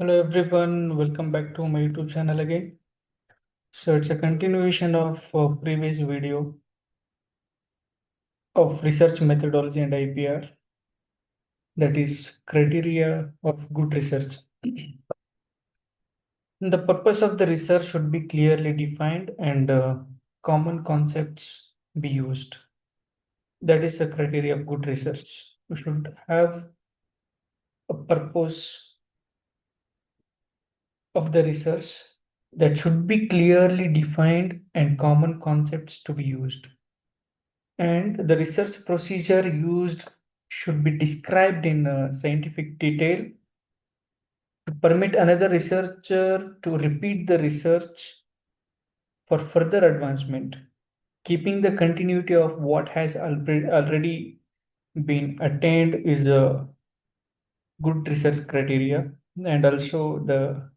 Hello everyone, welcome back to my YouTube channel again. So it's a continuation of previous video of research methodology and IPR, that is criteria of good research. The purpose of the research should be clearly defined and common concepts be used. That is the criteria of good research. We should have a purpose of the research that should be clearly defined and common concepts to be used. And the research procedure used should be described in scientific detail to permit another researcher to repeat the research for further advancement, keeping the continuity of what has already been attained is a good research criteria. And also the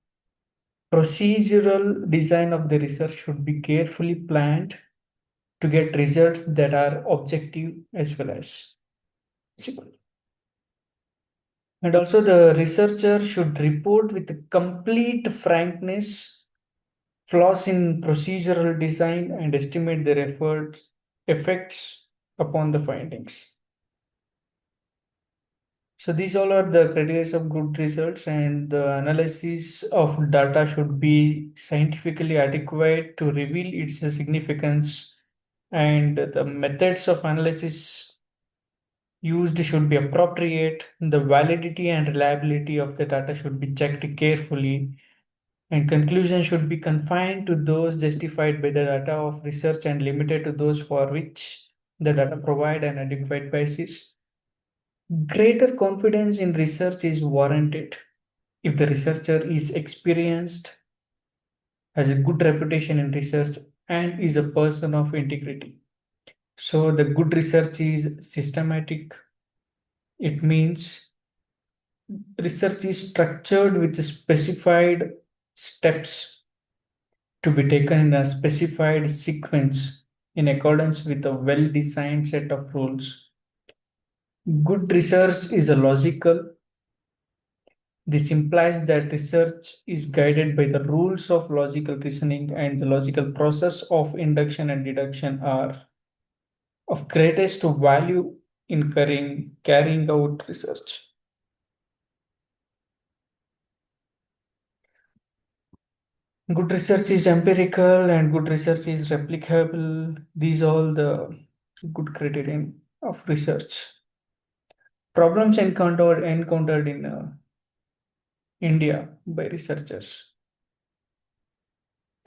procedural design of the research should be carefully planned to get results that are objective as well as possible. And also the researcher should report with complete frankness flaws in procedural design and estimate their effects upon the findings. So these all are the criteria of good results, and the analysis of data should be scientifically adequate to reveal its significance, and the methods of analysis used should be appropriate. The validity and reliability of the data should be checked carefully, and conclusions should be confined to those justified by the data of research and limited to those for which the data provide an adequate basis. Greater confidence in research is warranted if the researcher is experienced, has a good reputation in research, and is a person of integrity. So the good research is systematic. It means research is structured with specified steps to be taken in a specified sequence in accordance with a well-designed set of rules. Good research is a logical. This implies that research is guided by the rules of logical reasoning, and the logical process of induction and deduction are of greatest value in carrying out research. Good research is empirical and good research is replicable. These are all the good criteria of research. Problems encountered in India by researchers.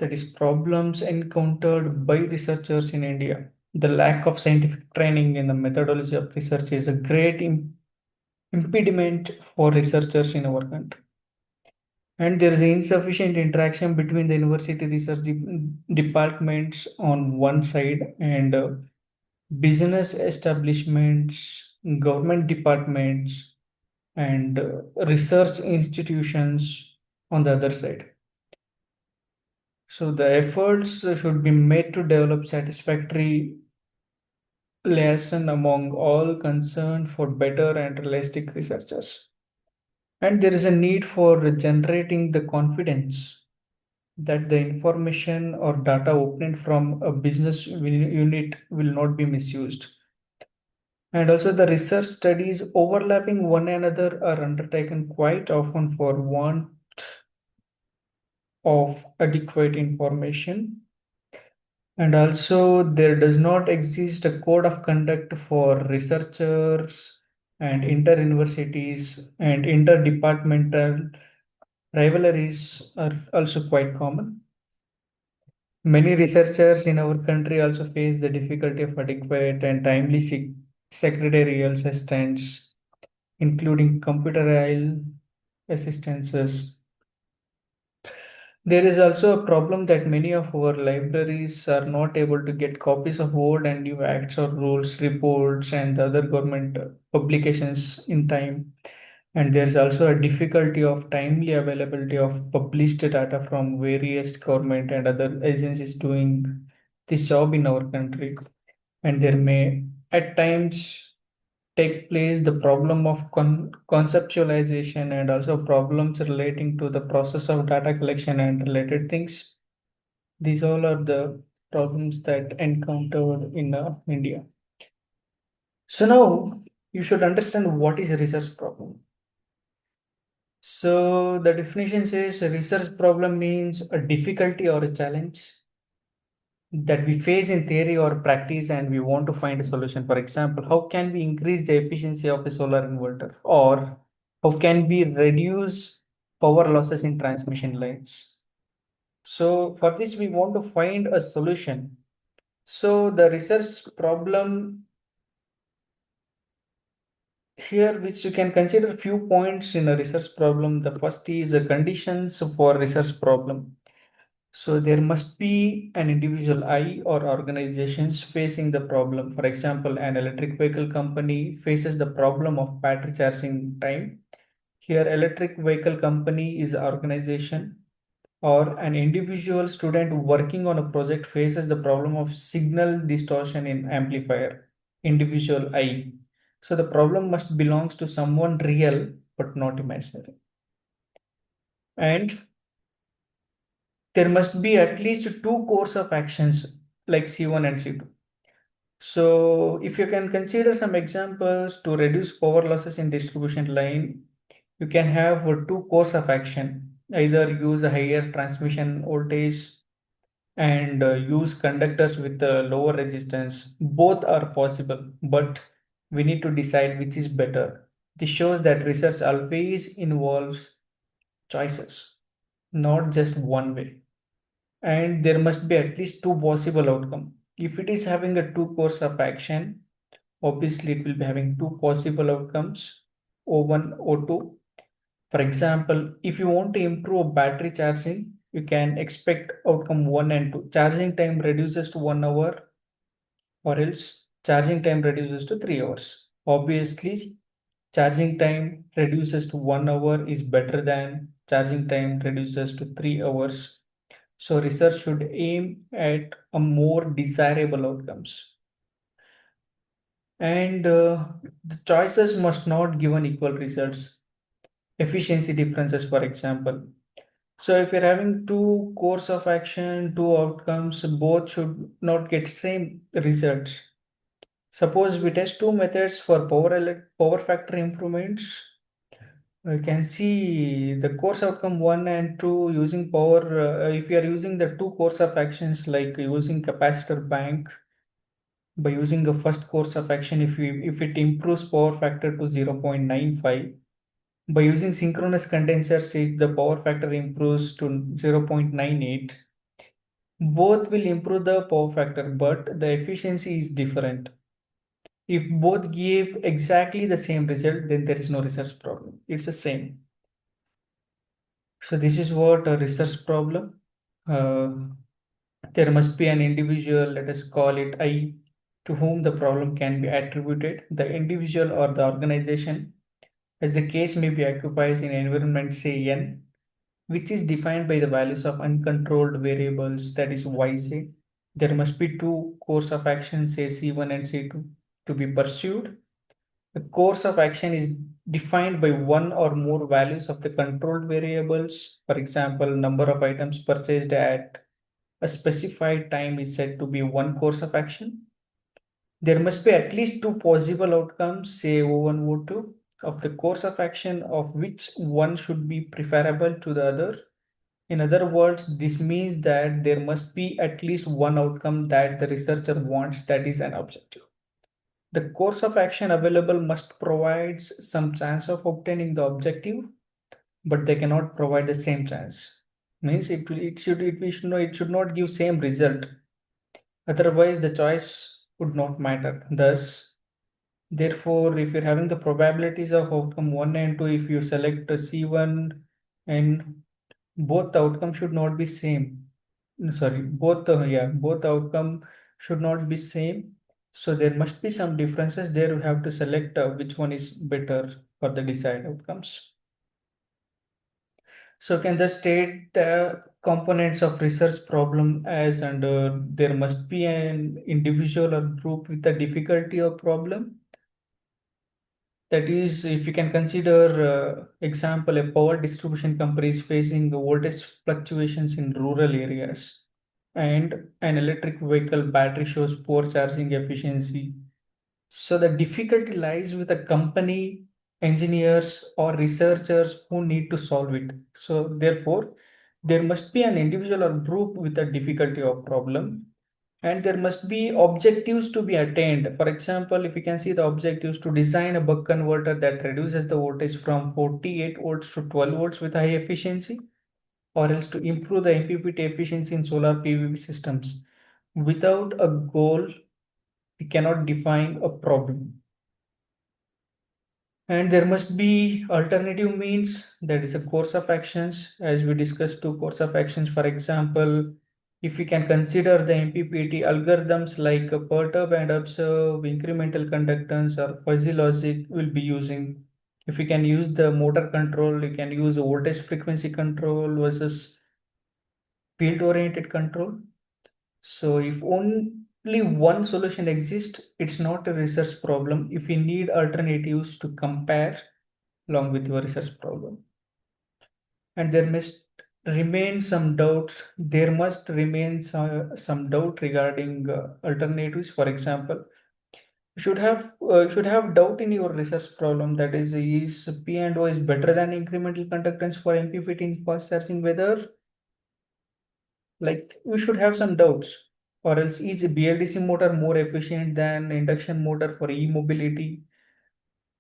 That is, problems encountered by researchers in India. The lack of scientific training in the methodology of research is a great impediment for researchers in our country. And there is insufficient interaction between the university research departments on one side and business establishments, government departments, and research institutions on the other side. So the efforts should be made to develop satisfactory liaison among all concerned for better and realistic researchers. And there is a need for generating the confidence that the information or data obtained from a business unit will not be misused. And also the research studies overlapping one another are undertaken quite often for want of adequate information. And also there does not exist a code of conduct for researchers, and inter-universities and interdepartmental rivalries are also quite common. Many researchers in our country also face the difficulty of adequate and timely secretarial assistance, including computerial assistances. There is also a problem that many of our libraries are not able to get copies of old and new acts or rules, reports, and other government publications in time. And there's also a difficulty of timely availability of published data from various government and other agencies doing this job in our country. And there may, at times, take place, the problem of conceptualization, and also problems relating to the process of data collection and related things. These all are the problems that encountered in India. So now you should understand what is a research problem. So the definition says a research problem means a difficulty or a challenge that we face in theory or practice and we want to find a solution. For example, how can we increase the efficiency of a solar inverter, or how can we reduce power losses in transmission lines? So for this, we want to find a solution. So the research problem here, which you can consider few points in a research problem. The first is the conditions for research problem. So there must be an individual I or organizations facing the problem. For example, an electric vehicle company faces the problem of battery charging time. Here, electric vehicle company is the organization, or an individual student working on a project faces the problem of signal distortion in amplifier. Individual I. So the problem must belongs to someone real but not imaginary. And there must be at least two course of actions like C1 and C2. So if you can consider some examples to reduce power losses in distribution line, you can have two course of action. Either use a higher transmission voltage and use conductors with a lower resistance. Both are possible, but we need to decide which is better. This shows that research always involves choices, not just one way. And there must be at least two possible outcome. If it is having a two course of action, obviously it will be having two possible outcomes, O1, O2. For example, if you want to improve battery charging, you can expect outcome 1 and 2. Charging time reduces to 1 hour, or else charging time reduces to 3 hours. Obviously, charging time reduces to 1 hour is better than charging time reduces to 3 hours. So research should aim at a more desirable outcomes. And the choices must not give an equal results. Efficiency differences, for example. So if you're having two course of action, two outcomes, both should not get same results. Suppose we test two methods for power factor improvements. We can see the course outcome 1 and 2 using power. If you are using the two course of actions like using capacitor bank, by using the first course of action, if it improves power factor to 0.95, by using synchronous condensers, if the power factor improves to 0.98, both will improve the power factor, but the efficiency is different. If both give exactly the same result, then there is no research problem. It's the same. So this is what a research problem. Uh, there must be an individual, let us call it I, to whom the problem can be attributed. The individual or the organization, as the case may be, occupies in environment, say N, which is defined by the values of uncontrolled variables, that is Yz. There must be two course of action, say C1 and C2, to be pursued. The course of action is defined by one or more values of the controlled variables. For example, number of items purchased at a specified time is said to be one course of action. There must be at least two possible outcomes, say O1, O2, of the course of action, of which one should be preferable to the other. In other words, this means that there must be at least one outcome that the researcher wants, that is an objective. The course of action available must provide some chance of obtaining the objective, but they cannot provide the same chance. Means it should not give same result. Otherwise, the choice would not matter. Thus, therefore, if you're having the probabilities of outcome 1 and 2, if you select a C1, and both the outcome should not be same. Sorry, both outcome should not be same. So there must be some differences there. We have to select which one is better for the desired outcomes. So can the state the components of research problem as, and there must be an individual or group with a difficulty or problem. That is, if you can consider example, a power distribution company is facing the voltage fluctuations in rural areas, and an electric vehicle battery shows poor charging efficiency. So the difficulty lies with the company, engineers, or researchers who need to solve it. So therefore, there must be an individual or group with a difficulty or problem, and there must be objectives to be attained. For example, if you can see the objectives to design a buck converter that reduces the voltage from 48 volts to 12 volts with high efficiency, or else to improve the MPPT efficiency in solar PV systems. Without a goal, we cannot define a problem. And there must be alternative means, that is a course of actions. As we discussed, two course of actions. For example, if we can consider the MPPT algorithms like perturb and observe, incremental conductance, or fuzzy logic will be using. If we can use the motor control, you can use voltage frequency control versus field oriented control. So if only one solution exists, it's not a research problem. If we need alternatives to compare along with your research problem, and there must remain some doubts, there must remain some doubt regarding alternatives. For example, you should have doubt in your research problem, that is P and O is better than incremental conductance for MPPT in fast charging, whether, like, we should have some doubts. Or else, is a BLDC motor more efficient than induction motor for e-mobility?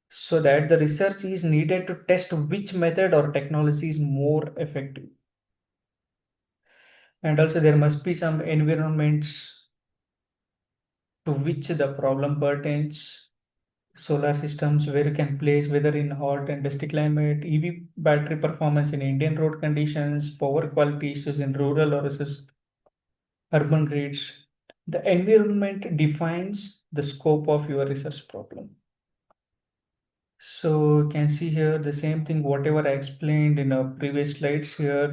So that the research is needed to test which method or technology is more effective. And also there must be some environments to which the problem pertains. Solar systems where you can place, whether in hot and dusty climate, EV battery performance in Indian road conditions, power quality issues in rural or versus urban grids. The environment defines the scope of your research problem. So you can see here the same thing, whatever I explained in our previous slides here,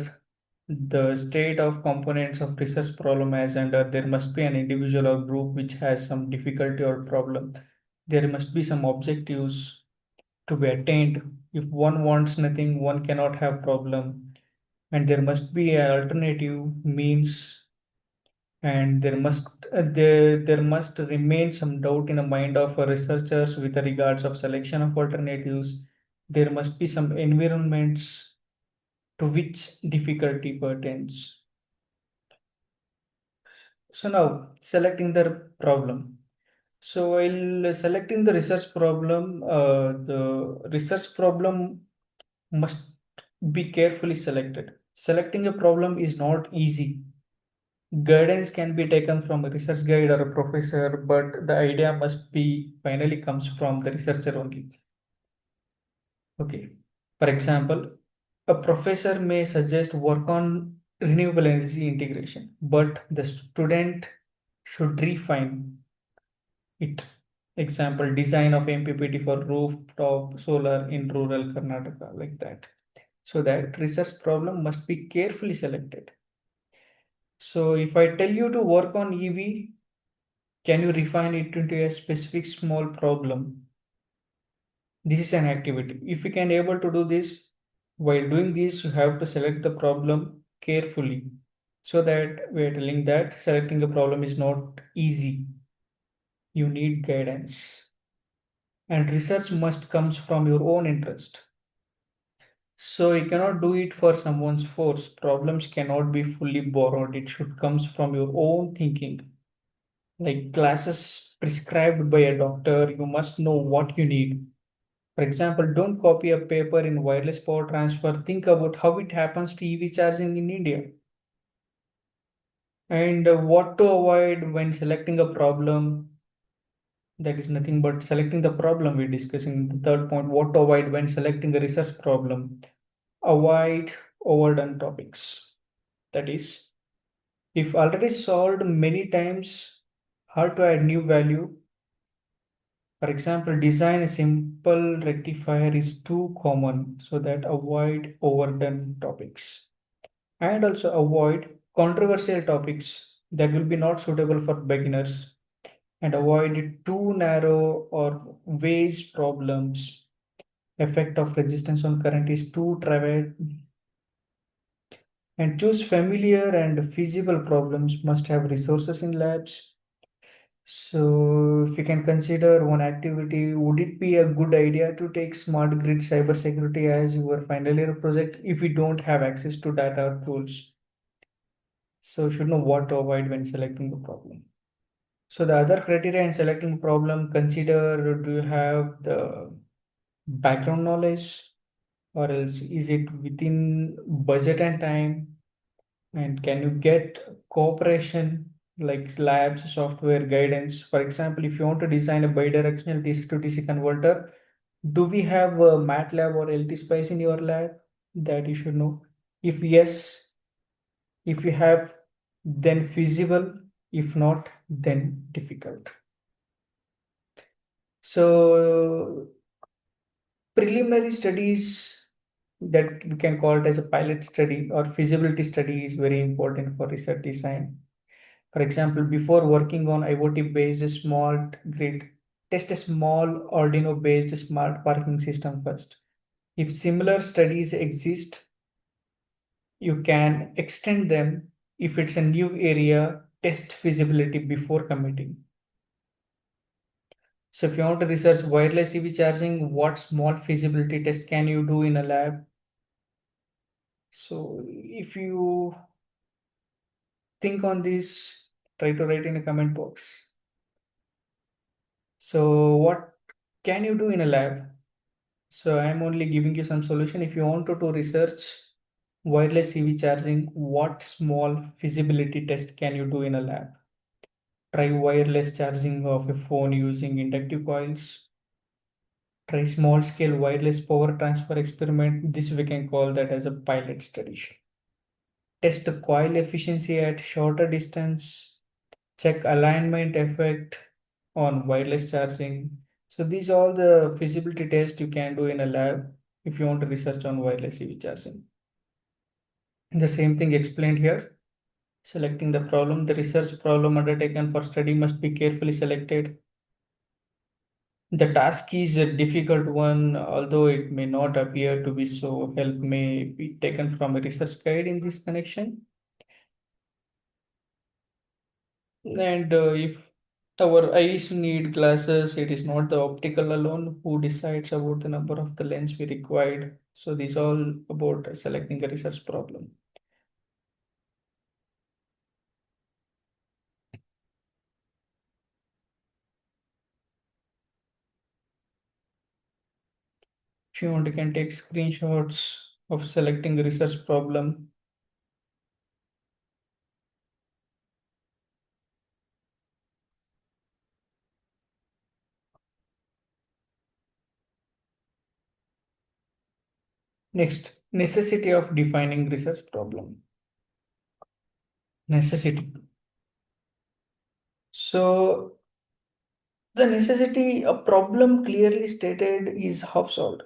the state of components of research problem as under there must be an individual or group which has some difficulty or problem. There must be some objectives to be attained. If one wants nothing, one cannot have problem. And there must be an alternative means, and there must remain some doubt in the mind of researchers with regards of selection of alternatives. There must be some environments to which difficulty pertains. So now selecting the problem. So while selecting the research problem, the research problem must be carefully selected. Selecting a problem is not easy. Guidance can be taken from a research guide or a professor, but the idea must be finally comes from the researcher only. Okay. For example, a professor may suggest work on renewable energy integration, but the student should refine it. Example, design of MPPT for rooftop solar in rural Karnataka, like that. So that research problem must be carefully selected. So if I tell you to work on EV, can you refine it into a specific small problem? This is an activity. If you can able to do this, while doing this, you have to select the problem carefully. So that we are telling that selecting a problem is not easy. You need guidance. And research must comes from your own interest. So you cannot do it for someone's force. Problems cannot be fully borrowed. It should comes from your own thinking. Like classes prescribed by a doctor, you must know what you need. For example, don't copy a paper in wireless power transfer. Think about how it happens to EV charging in India. And what to avoid when selecting a problem. That is nothing but selecting the problem we're discussing. The third point, what to avoid when selecting a research problem. Avoid overdone topics. That is, if already solved many times, how to add new value. For example, design a simple rectifier is too common, so that avoid overdone topics. And also avoid controversial topics that will be not suitable for beginners, and avoid too narrow or vague problems. effect of resistance on current is too trivial, and choose familiar and feasible problems must have resources in labs. So if you can consider one activity, would it be a good idea to take smart grid cybersecurity as your final year project if we don't have access to data or tools? So you should know what to avoid when selecting the problem. So the other criteria in selecting problem, consider, do you have the background knowledge, or else is it within budget and time? And can you get cooperation like labs, software guidance? For example, if you want to design a bidirectional DC to DC converter, do we have a MATLAB or LT-SPICE in your lab? That you should know. If yes, if you have, then feasible. If not, then difficult. So preliminary studies, that we can call it as a pilot study or feasibility study, is very important for research design. For example, before working on IoT-based smart grid, test a small Arduino-based smart parking system first. If similar studies exist, you can extend them. If it's a new area, test feasibility before committing. So if you want to research wireless EV charging, what small feasibility test can you do in a lab? So if you think on this, try to write in a comment box. So what can you do in a lab? So I'm only giving you some solution. If you want to research wireless EV charging, what small feasibility test can you do in a lab? Try wireless charging of a phone using inductive coils. Try small scale wireless power transfer experiment. This we can call that as a pilot study. Test the coil efficiency at shorter distance. Check alignment effect on wireless charging. So these are all the feasibility tests you can do in a lab if you want to research on wireless EV charging. The same thing explained here. Selecting the problem, the research problem undertaken for study must be carefully selected. The task is a difficult one, although it may not appear to be so. Help may be taken from a research guide in this connection. And if our eyes need glasses, it is not the optical alone who decides about the number of the lens we required. So these all about selecting a research problem. If you want, you can take screenshots of selecting a research problem. Next, necessity of defining research problem. Necessity. So the necessity, a problem clearly stated is half solved.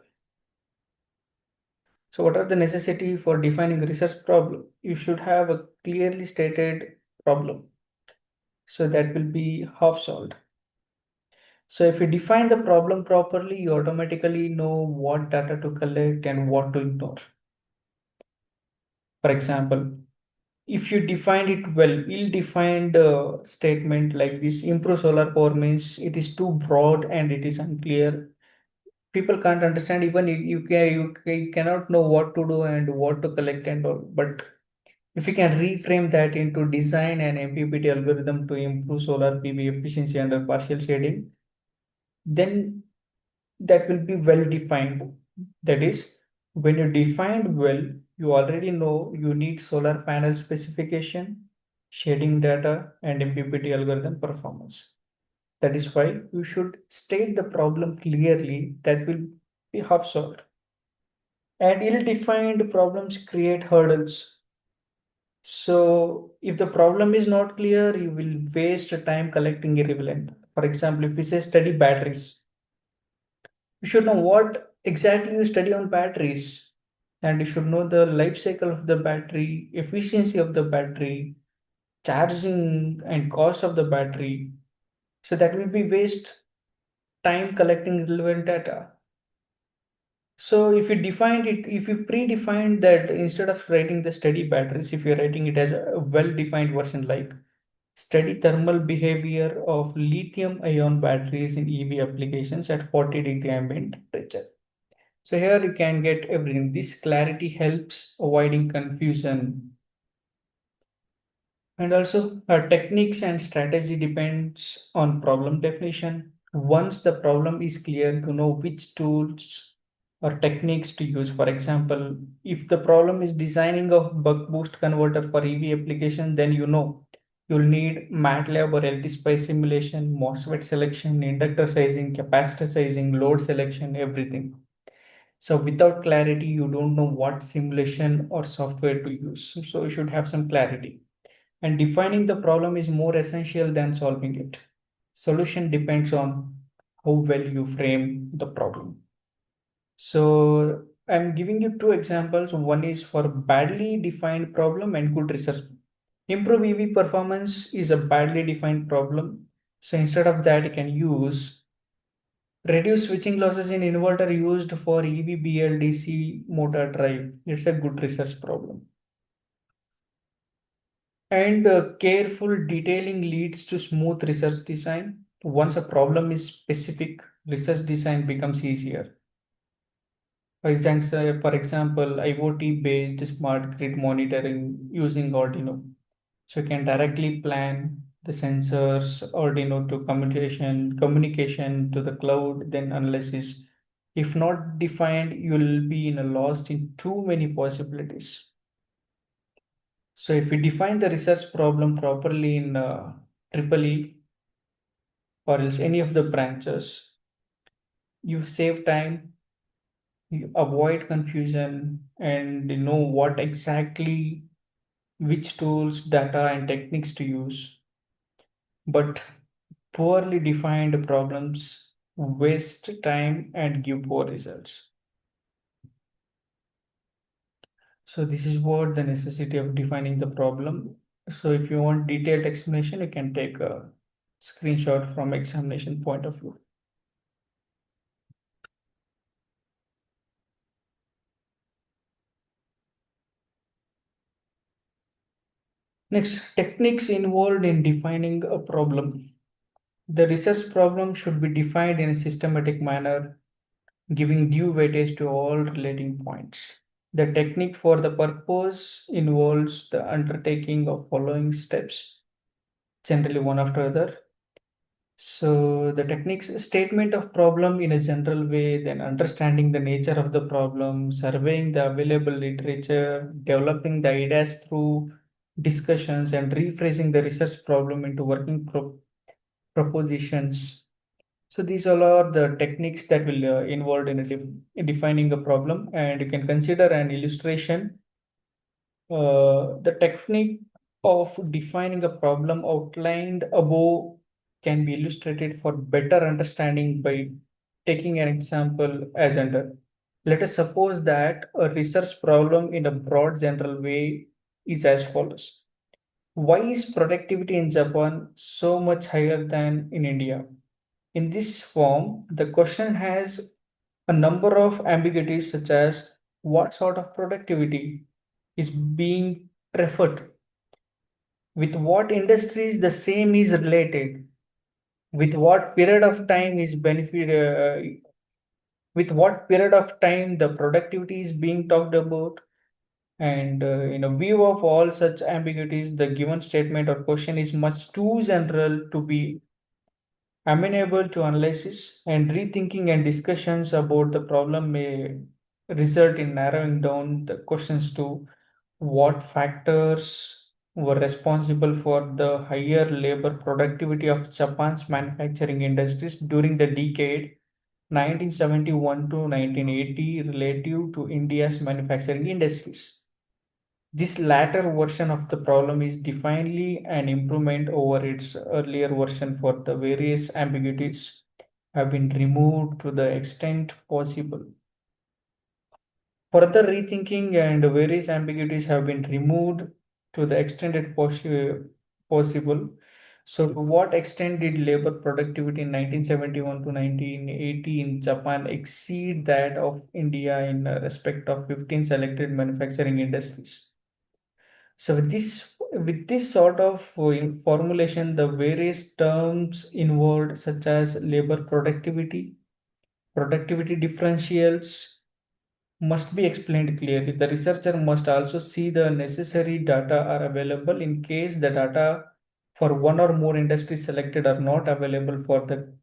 So what are the necessity for defining a research problem? You should have a clearly stated problem. So that will be half solved. So if you define the problem properly, you automatically know what data to collect and what to ignore. For example, if you define it well, ill-defined statement like this, improve solar power means it is too broad and it is unclear. People can't understand, even you cannot know what to do and what to collect and all. But if you can reframe that into design an MPPT algorithm to improve solar PV efficiency under partial shading, then that will be well defined. That is, when you defined well, you already know you need solar panel specification, shading data, and MPPT algorithm performance. That is why you should state the problem clearly. That will be half solved. And ill-defined problems create hurdles. So if the problem is not clear, you will waste time collecting irrelevant. For example, if we say study batteries, you should know what exactly you study on batteries, and you should know the life cycle of the battery, efficiency of the battery, charging and cost of the battery. So that will be waste time collecting relevant data. So if you defined it, if you predefined that instead of writing the steady batteries, if you're writing it as a well-defined version like study thermal behavior of lithium-ion batteries in EV applications at 40-degree ambient temperature. So here you can get everything. This clarity helps avoiding confusion. And also, techniques and strategy depends on problem definition. Once the problem is clear, to know which tools or techniques to use. For example, if the problem is designing a buck boost converter for EV application, then you know you'll need MATLAB or LT-SPICE simulation, MOSFET selection, inductor sizing, capacitor sizing, load selection, everything. So without clarity, you don't know what simulation or software to use. So you should have some clarity. And defining the problem is more essential than solving it. Solution depends on how well you frame the problem. So I'm giving you two examples. One is for badly defined problem and good research. Improve EV performance is a badly defined problem. So instead of that, you can use reduce switching losses in inverter used for EV BLDC motor drive. It's a good research problem. And careful detailing leads to smooth research design. Once a problem is specific, research design becomes easier. For example, IoT-based smart grid monitoring using Arduino. So you can directly plan the sensors, Arduino to communication to the cloud, then analysis. If not defined, you will be lost in too many possibilities. So if we define the research problem properly in triple E or else any of the branches, you save time, you avoid confusion, and you know what exactly which tools, data, and techniques to use. But poorly defined problems waste time and give poor results. So this is what the necessity of defining the problem. So if you want detailed explanation, you can take a screenshot from examination point of view. Next, techniques involved in defining a problem. The research problem should be defined in a systematic manner, giving due weightage to all relating points. The technique for the purpose involves the undertaking of following steps, generally one after other. So the techniques statement of problem in a general way, then understanding the nature of the problem, surveying the available literature, developing the ideas through discussions, and rephrasing the research problem into working propositions. So these all are the techniques that will involved in, in defining a problem, and you can consider an illustration. The technique of defining a problem outlined above can be illustrated for better understanding by taking an example as under. Let us suppose that a research problem in a broad general way is as follows. Why is productivity in Japan so much higher than in India? In this form, the question has a number of ambiguities such as what sort of productivity is being referred to, with what industries the same is related, with what period of time is with what period of time the productivity is being talked about, and in a view of all such ambiguities, the given statement or question is much too general to be amenable to analysis, and rethinking and discussions about the problem may result in narrowing down the questions to what factors were responsible for the higher labor productivity of Japan's manufacturing industries during the decade 1971 to 1980 relative to India's manufacturing industries. This latter version of the problem is definitely an improvement over its earlier version, for the various ambiguities have been removed to the extent possible. Further rethinking and various ambiguities have been removed to the extent possible. So, to what extent did labor productivity in 1971 to 1980 in Japan exceed that of India in respect of 15 selected manufacturing industries? So, with this sort of formulation, the various terms involved, such as labor productivity differentials, must be explained clearly. The researcher must also see the necessary data are available in case the data for one or more industries selected are not available for the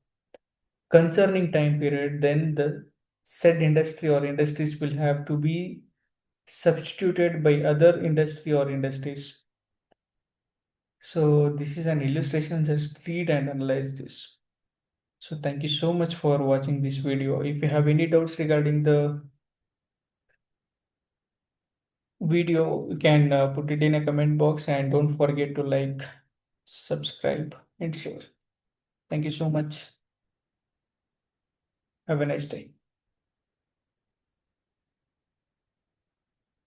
concerning time period, then the said industry or industries will have to be substituted by other industry or industries. So this is an illustration, just read and analyze this. So thank you so much for watching this video. If you have any doubts regarding the video, you can put it in a comment box, and don't forget to like, subscribe and share. Thank you so much. Have a nice day.